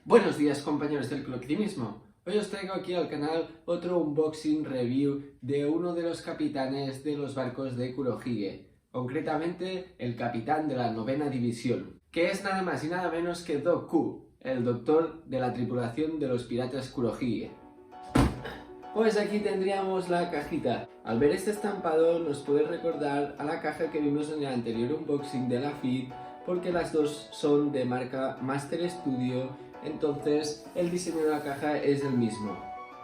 Buenos días compañeros del coleccionismo. Hoy os traigo aquí al canal otro unboxing review de uno de los capitanes de los barcos de Kurohige, concretamente el capitán de la 9ª división, que es nada más y nada menos que Doku, el doctor de la tripulación de los piratas Kurohige. Pues aquí tendríamos la cajita. Al ver este estampado nos puede recordar a la caja que vimos en el anterior unboxing de la FIT, porque las dos son de marca Master Studio, entonces el diseño de la caja es el mismo.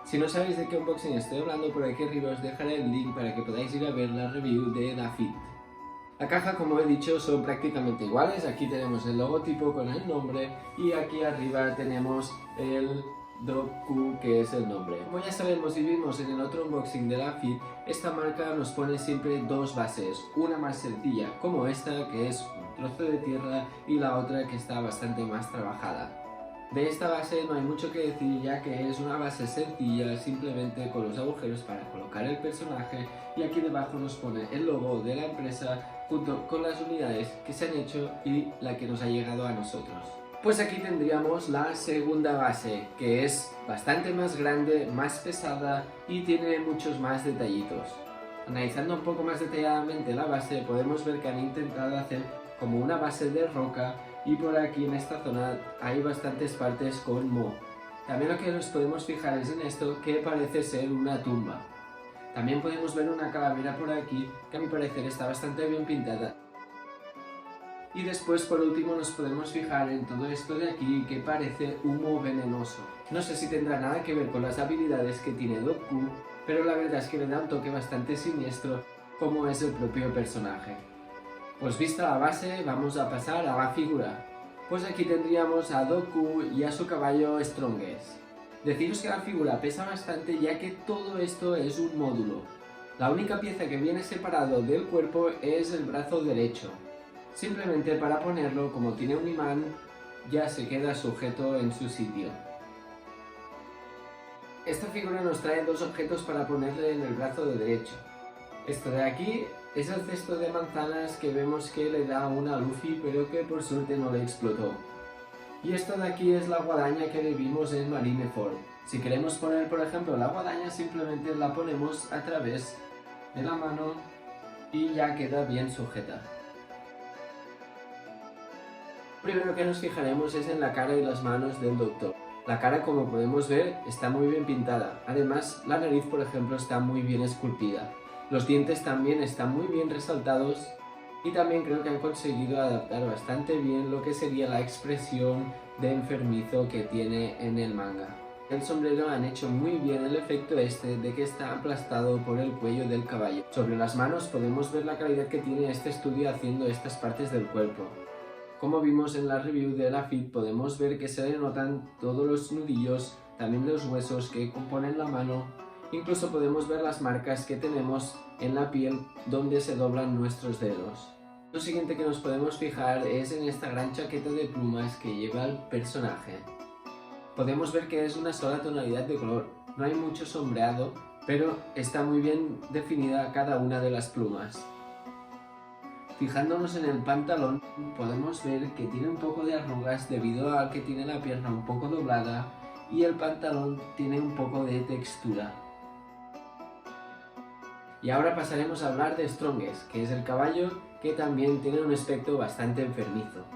Si no sabéis de qué unboxing estoy hablando, por aquí arriba os dejaré el link para que podáis ir a ver la review de la FIT. La caja, como he dicho, son prácticamente iguales. Aquí tenemos el logotipo con el nombre y aquí arriba tenemos el Doku, que es el nombre. Como ya sabemos y vimos en el otro unboxing de la FIT, esta marca nos pone siempre dos bases, una más sencilla como esta, que es un trozo de tierra, y la otra que está bastante más trabajada. De esta base no hay mucho que decir, ya que es una base sencilla, simplemente con los agujeros para colocar el personaje, y aquí debajo nos pone el logo de la empresa junto con las unidades que se han hecho y la que nos ha llegado a nosotros. Pues aquí tendríamos la segunda base, que es bastante más grande, más pesada y tiene muchos más detallitos. Analizando un poco más detalladamente la base, podemos ver que han intentado hacer como una base de roca, y por aquí en esta zona hay bastantes partes con moho. También lo que nos podemos fijar es en esto, que parece ser una tumba. También podemos ver una calavera por aquí, que a mi parecer está bastante bien pintada. Y después, por último, nos podemos fijar en todo esto de aquí, que parece humo venenoso. No sé si tendrá nada que ver con las habilidades que tiene Doku, pero la verdad es que le da un toque bastante siniestro, como es el propio personaje. Pues vista la base, vamos a pasar a la figura. Pues aquí tendríamos a Doku y a su caballo Strongest. Deciros que la figura pesa bastante, ya que todo esto es un módulo. La única pieza que viene separado del cuerpo es el brazo derecho. Simplemente para ponerlo, como tiene un imán, ya se queda sujeto en su sitio. Esta figura nos trae dos objetos para ponerle en el brazo de derecho. Esto de aquí es el cesto de manzanas que vemos que le da una a Luffy, pero que por suerte no le explotó. Y esto de aquí es la guadaña que le vimos en Marineford. Si queremos poner, por ejemplo, la guadaña, simplemente la ponemos a través de la mano y ya queda bien sujeta. Primero que nos fijaremos es en la cara y las manos del doctor. La cara, como podemos ver, está muy bien pintada. Además, la nariz, por ejemplo, está muy bien esculpida. Los dientes también están muy bien resaltados, y también creo que han conseguido adaptar bastante bien lo que sería la expresión de enfermizo que tiene en el manga. El sombrero han hecho muy bien el efecto este de que está aplastado por el cuello del caballo. Sobre las manos podemos ver la calidad que tiene este estudio haciendo estas partes del cuerpo. Como vimos en la review de la FIT, podemos ver que se le notan todos los nudillos, también los huesos que componen la mano. Incluso podemos ver las marcas que tenemos en la piel donde se doblan nuestros dedos. Lo siguiente que nos podemos fijar es en esta gran chaqueta de plumas que lleva el personaje. Podemos ver que es una sola tonalidad de color, no hay mucho sombreado, pero está muy bien definida cada una de las plumas. Fijándonos en el pantalón, podemos ver que tiene un poco de arrugas debido a que tiene la pierna un poco doblada y el pantalón tiene un poco de textura. Y ahora pasaremos a hablar de Strongest, que es el caballo que también tiene un aspecto bastante enfermizo.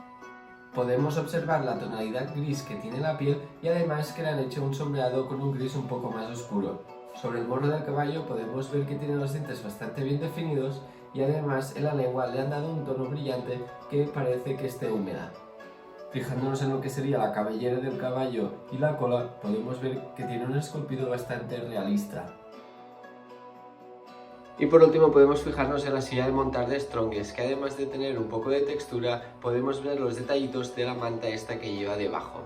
Podemos observar la tonalidad gris que tiene la piel y además que le han hecho un sombreado con un gris un poco más oscuro. Sobre el morro del caballo podemos ver que tiene los dientes bastante bien definidos y además en la lengua le han dado un tono brillante que parece que esté húmeda. Fijándonos en lo que sería la cabellera del caballo y la cola, podemos ver que tiene un esculpido bastante realista. Y por último podemos fijarnos en la silla de montar de Strongest, que además de tener un poco de textura, podemos ver los detallitos de la manta esta que lleva debajo.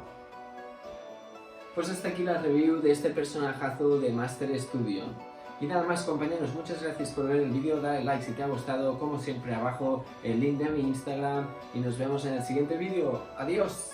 Pues hasta aquí la review de este personajazo de Master Studio. Y nada más compañeros, muchas gracias por ver el vídeo, dale like si te ha gustado, como siempre abajo el link de mi Instagram, y nos vemos en el siguiente vídeo. ¡Adiós!